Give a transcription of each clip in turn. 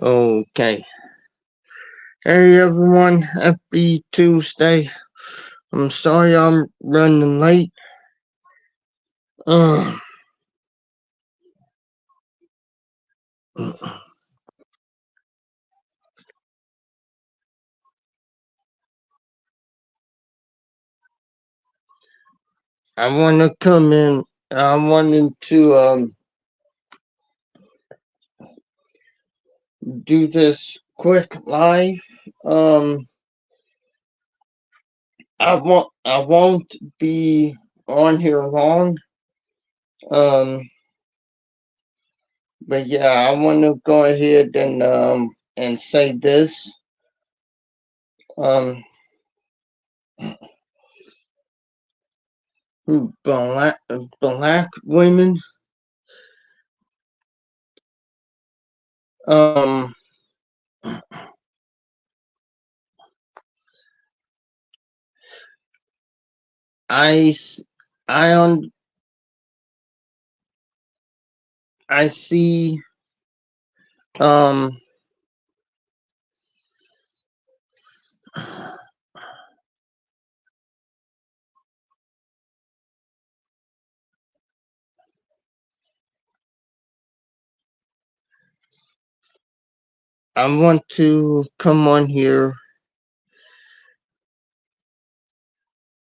Okay. Hey everyone, happy Tuesday. I'm sorry I'm running late. Uh, I want to come in. I wanted to do this quick live. Um, I won't be on here long. Um, but yeah, I want to go ahead and say this. Um, black women. Um, I I on I see um I want to come on here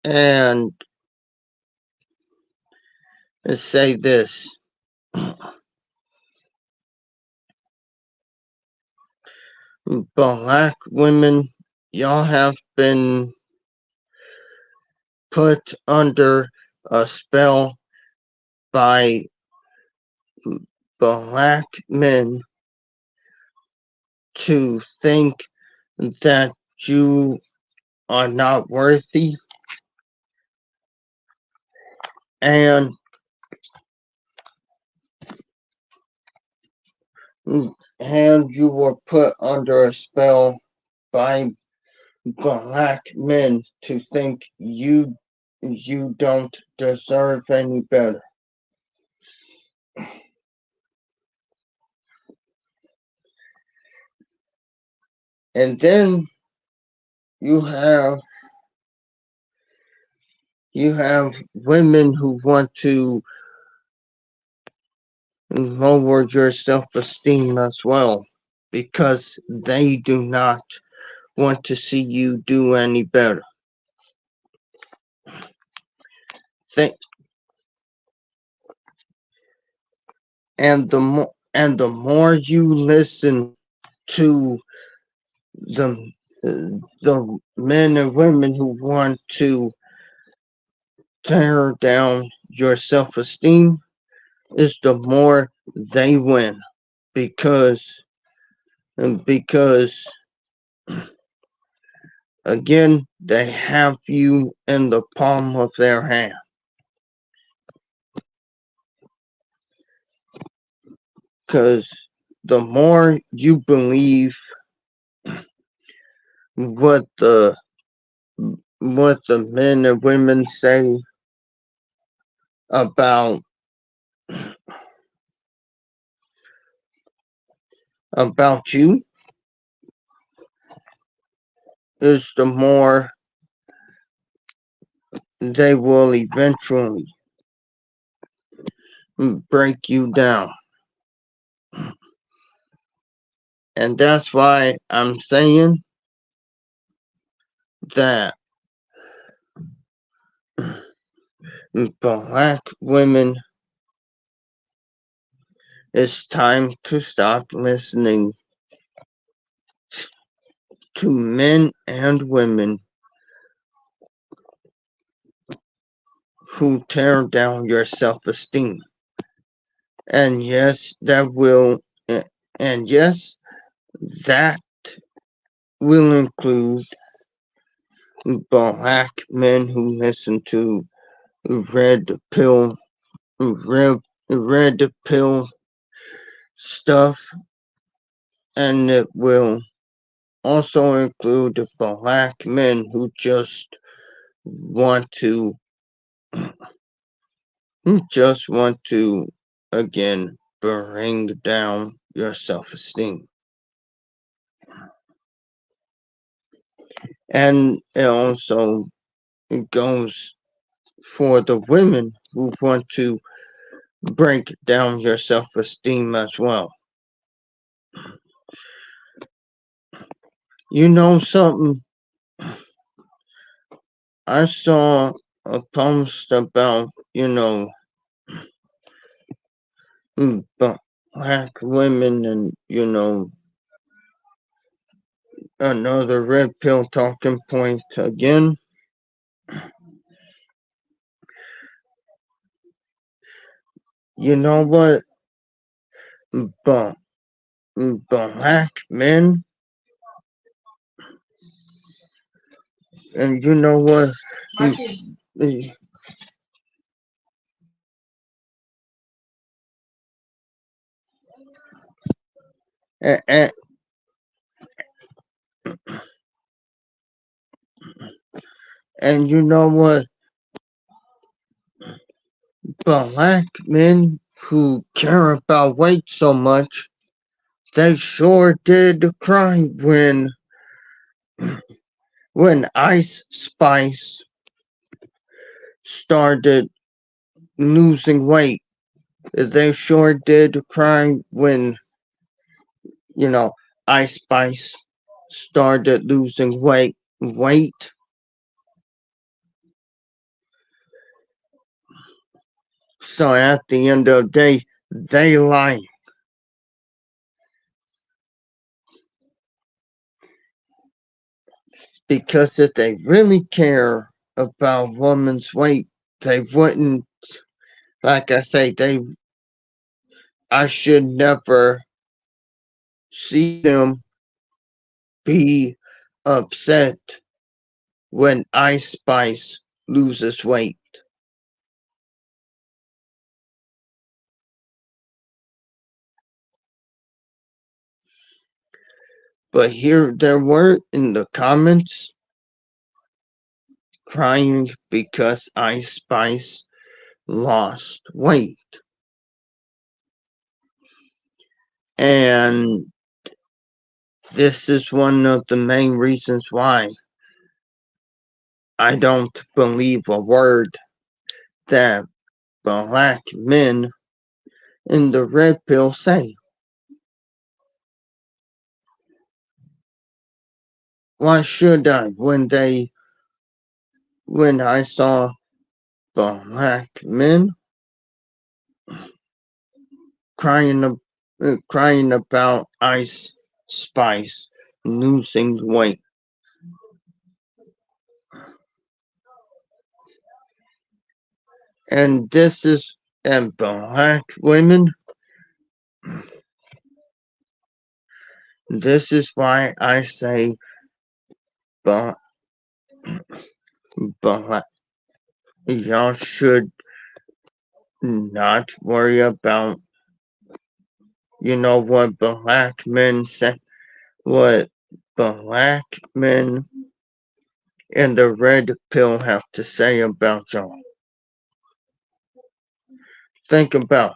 and say this. Black women, y'all have been put under a spell by black men to think that you are not worthy, and you were put under a spell by black men to think you don't deserve any better. And then you have women who want to lower your self-esteem as well because they do not want to see you do any better. Think, and the more you listen to the the men and women who want to tear down your self-esteem, is the more they win because because again they have you in the palm of their hand. Because the more you believe what the men and women say about you, is the more they will eventually break you down. And that's why I'm saying that black women, it's time to stop listening to men and women who tear down your self-esteem. And yes, and yes, that will include black men who listen to red pill, red, red pill stuff, and it will also include black men who just want to, again bring down your self-esteem. And it also goes for the women who want to break down your self-esteem as well. You know something? I saw a post about, black women and, another red pill talking point again. You know what? But black men, and you know what? And, and you know what? Black men who care about weight so much, they sure did cry when Ice Spice started losing weight. They sure did cry when, you know, Ice Spice started losing weight. So at the end of the day, they lie. Because if they really care about women's weight, they wouldn't, like I say, I should never see them be upset when Ice Spice loses weight. But here there were in the comments crying because Ice Spice lost weight. And this is one of the main reasons why I don't believe a word that black men in the red pill say. Why should I when I saw black men crying crying about Ice Spice losing weight? And this is and black women, this is why I say black black y'all should not worry about what black men say, what black men and the red pill have to say about y'all. Think about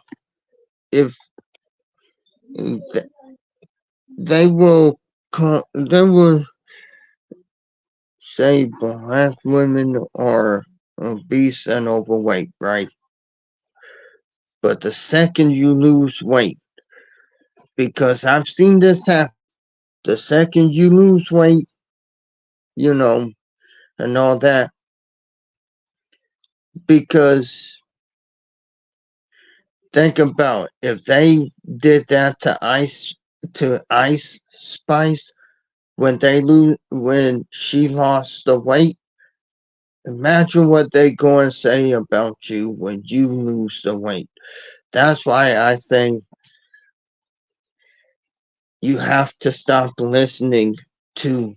if they will they will say black women are obese and overweight, right? But the second you lose weight, because I've seen this happen, the second you lose weight, you know, and all that, because think about if they did that to Ice Spice when she lost the weight. Imagine what they going to say about you when you lose the weight. That's why I say you have to stop listening to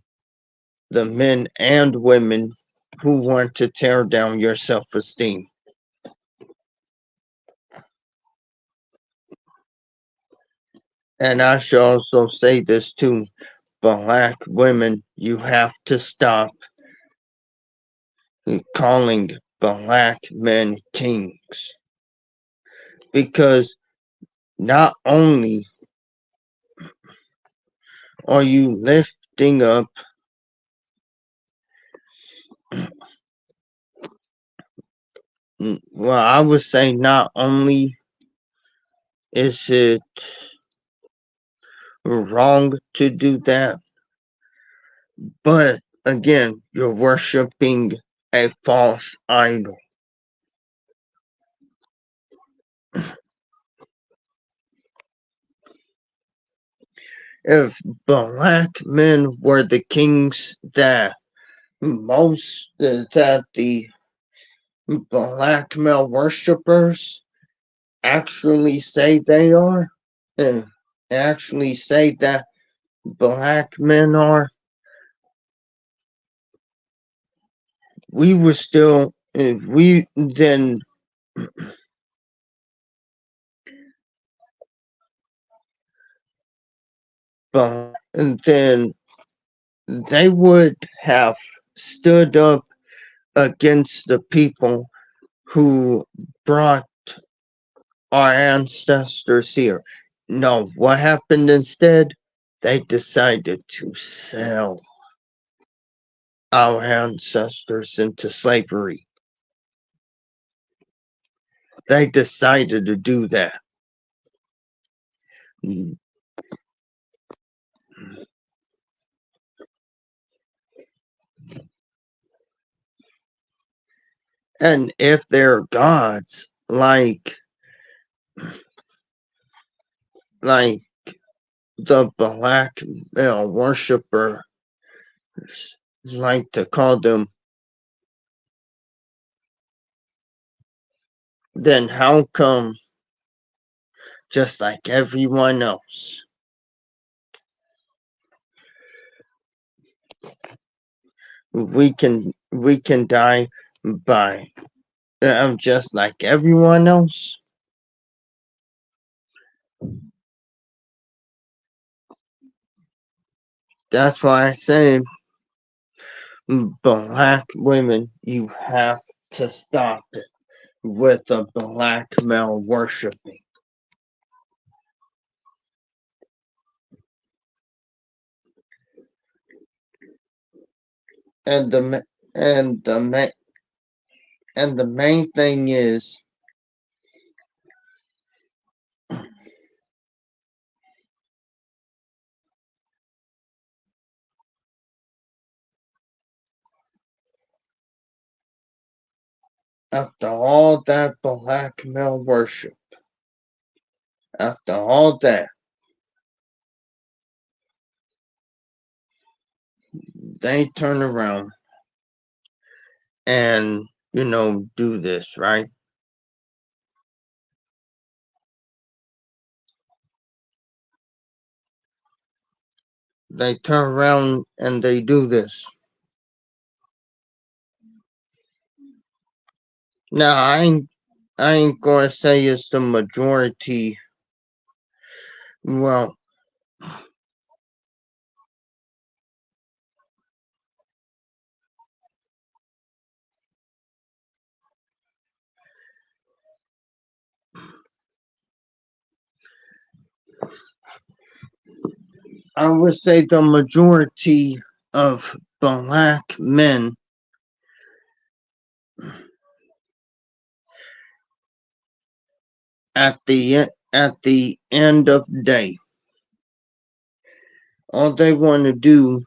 the men and women who want to tear down your self-esteem. And I should also say this too, black women, you have to stop calling black men kings. Because not only are you lifting up well, I would say not only is it wrong to do that, but again, you're worshiping a false idol. If black men were the kings that that the black male worshippers actually say they are, and actually say that black men are, we would still, if we then they would have stood up against the people who brought our ancestors here. No, what happened instead? They decided to sell our ancestors into slavery. They decided to do that. And if they're gods like the black male worshippers like to call them, then how come just like everyone else we can die by just like everyone else? That's why I say, black women, you have to stop it with the black male worshiping. And and the and the main thing is, after all that black male worship, after all that, they turn around and do this, right? They turn around and they do this. Now I ain't gonna say it's the majority. Well, I would say the majority of black men at the end of the day, all they want to do,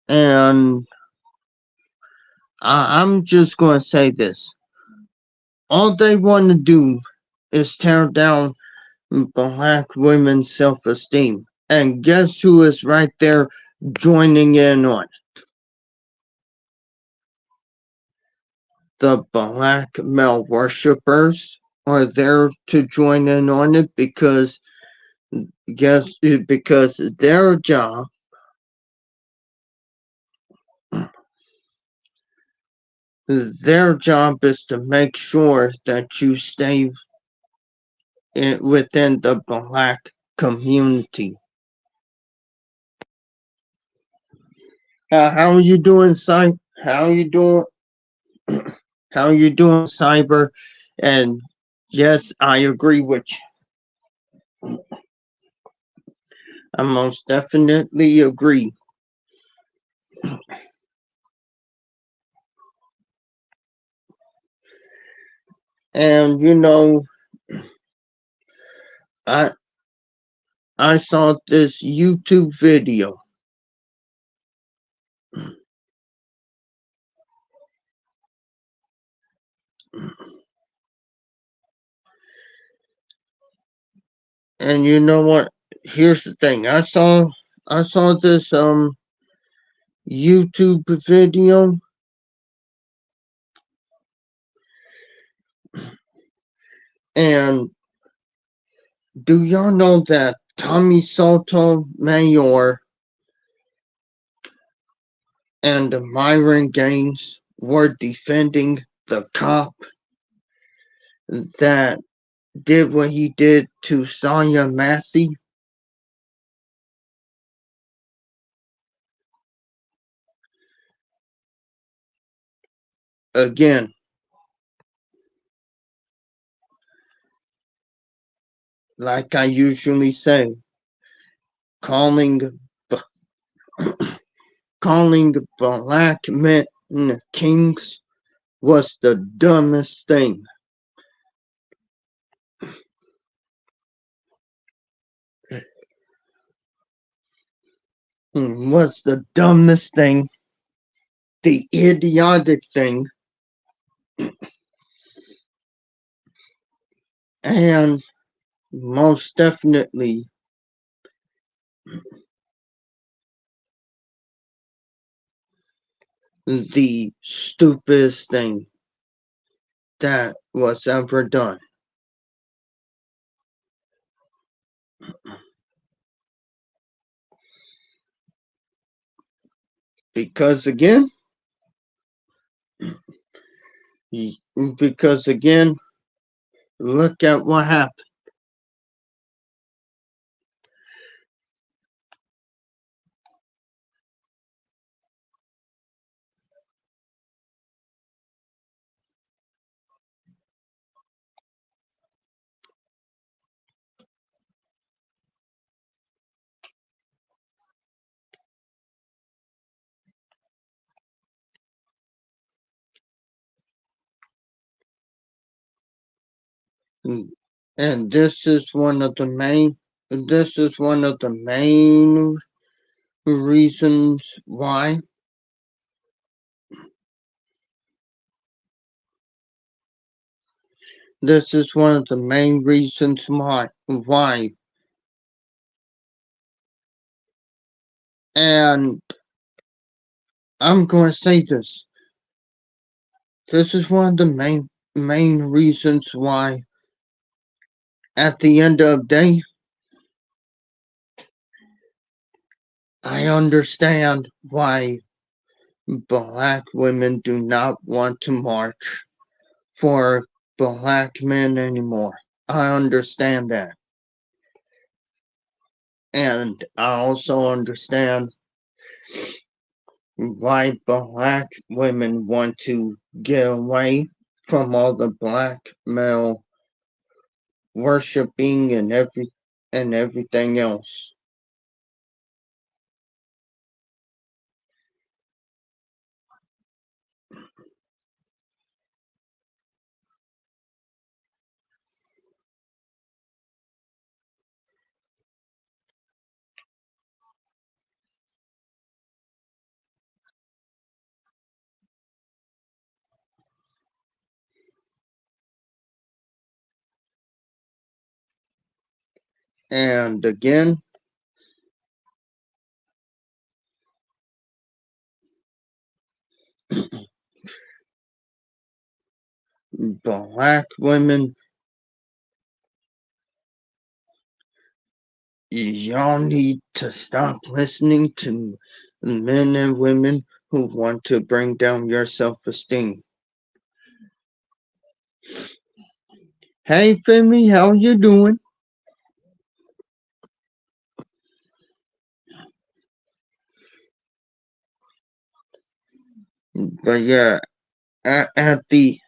and I'm just gonna say this: all they want to do is tear down black women's self-esteem. And guess who is right there joining in on it? The black male worshippers are there to join in on it because their job is to make sure that you stay within the black community. How are you doing, How are you doing? How are you doing, Cyber? And yes, I agree with you. I most definitely agree. And I I saw this YouTube video, and you know what? Here's the thing. I saw this YouTube video, and do y'all know that Tommy Sotomayor and Myron Gaines were defending the cop that did what he did to Sonya Massey? Again, like I usually say, calling calling black men kings was the dumbest thing. Was the dumbest thing, the idiotic thing, and most definitely the stupidest thing that was ever done. Because again, because again, look at what happened. And this is one of the main reasons why. This is one of the main reasons why. And I'm going to say this. This is one of the main reasons why at the end of the day I understand why black women do not want to march for black men anymore. I understand that. And I also understand why black women want to get away from all the black male worshiping and everything else. And again, black women, y'all need to stop listening to men and women who want to bring down your self-esteem. Hey Femi, how you doing? But yeah, at, at the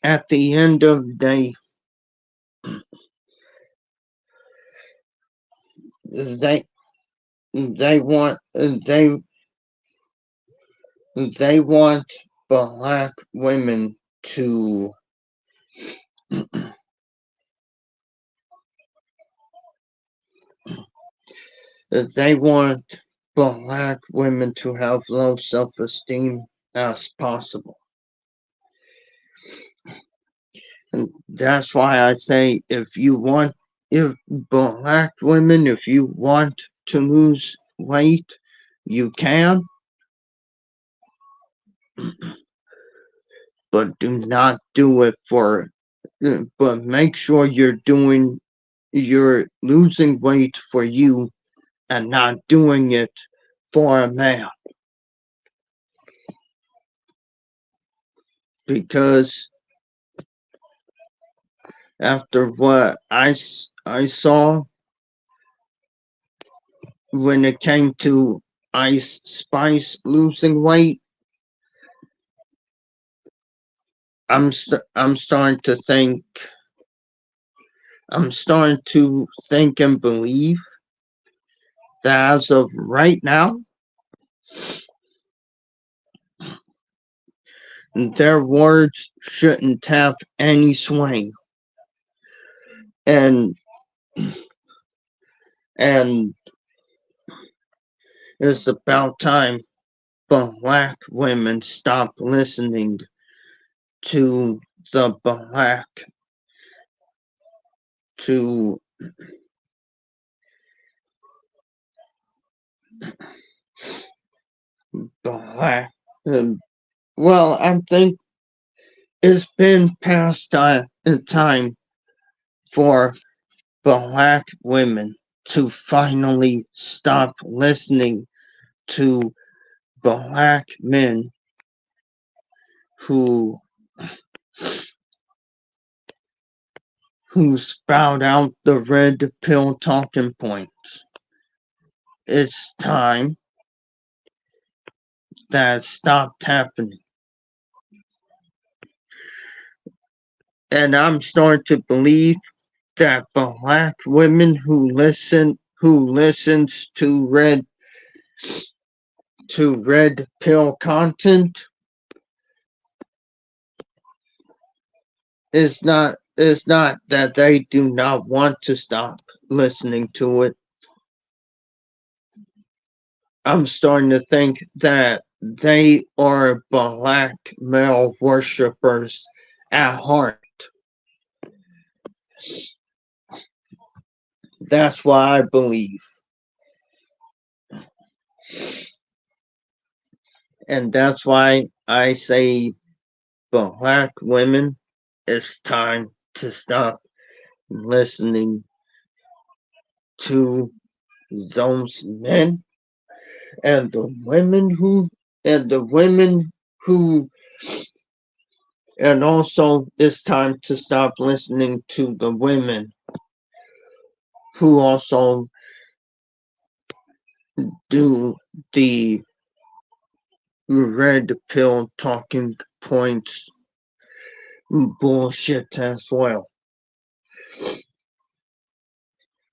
at the end of the day, they they want they want black women to they want black women to have low self-esteem as possible. And that's why I say if black women, if you want to lose weight, you can, but do not do it but make sure you're losing weight for you and not doing it for a man. Because after what I saw when it came to Ice Spice losing weight, I'm starting to think and believe that as of right now, their words shouldn't have any swing. And and it's about time black women stop listening to the to black. Well, I think it's been past time for black women to finally stop listening to black men who spout out the red pill talking points. It's time that stopped happening. And I'm starting to believe that black women who listens to red pill content is not that they do not want to stop listening to it. I'm starting to think that they are black male worshippers at heart. That's what I believe. And that's why I say black women, it's time to stop listening to those men and the women who and also it's time to stop listening to the women who also do the red pill talking points bullshit as well.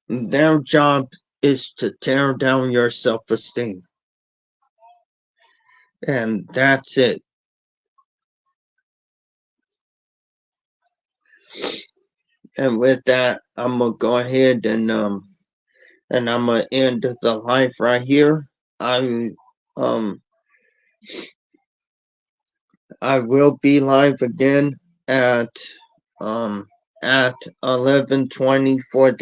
Their job is to tear down your self-esteem. And that's it. And with that, I'm gonna go ahead and I'm gonna end the live right here. I'm um I will be live again at um at 11:20 for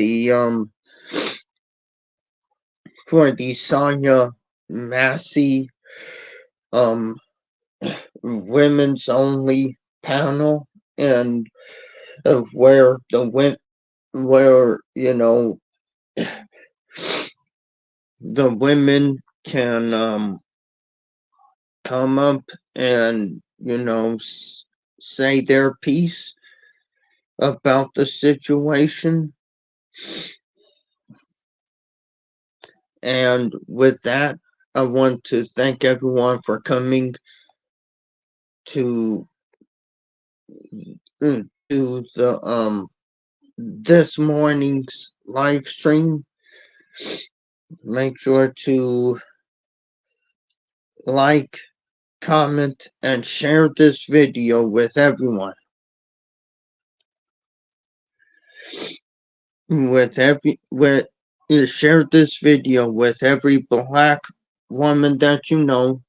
the Sonya Massey um women's only panel, and where where the women can come up and say their piece about the situation. And with that, I want to thank everyone for coming to the this morning's live stream. Make sure to like, comment, and share this video with everyone. With you share this video with every black woman that you know,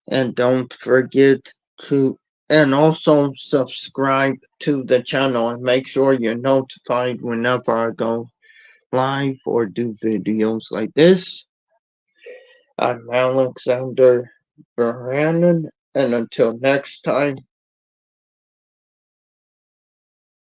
and don't forget to and also subscribe to the channel and make sure you're notified whenever I go live or do videos like this. I'm Alexander Brannon, and until next time,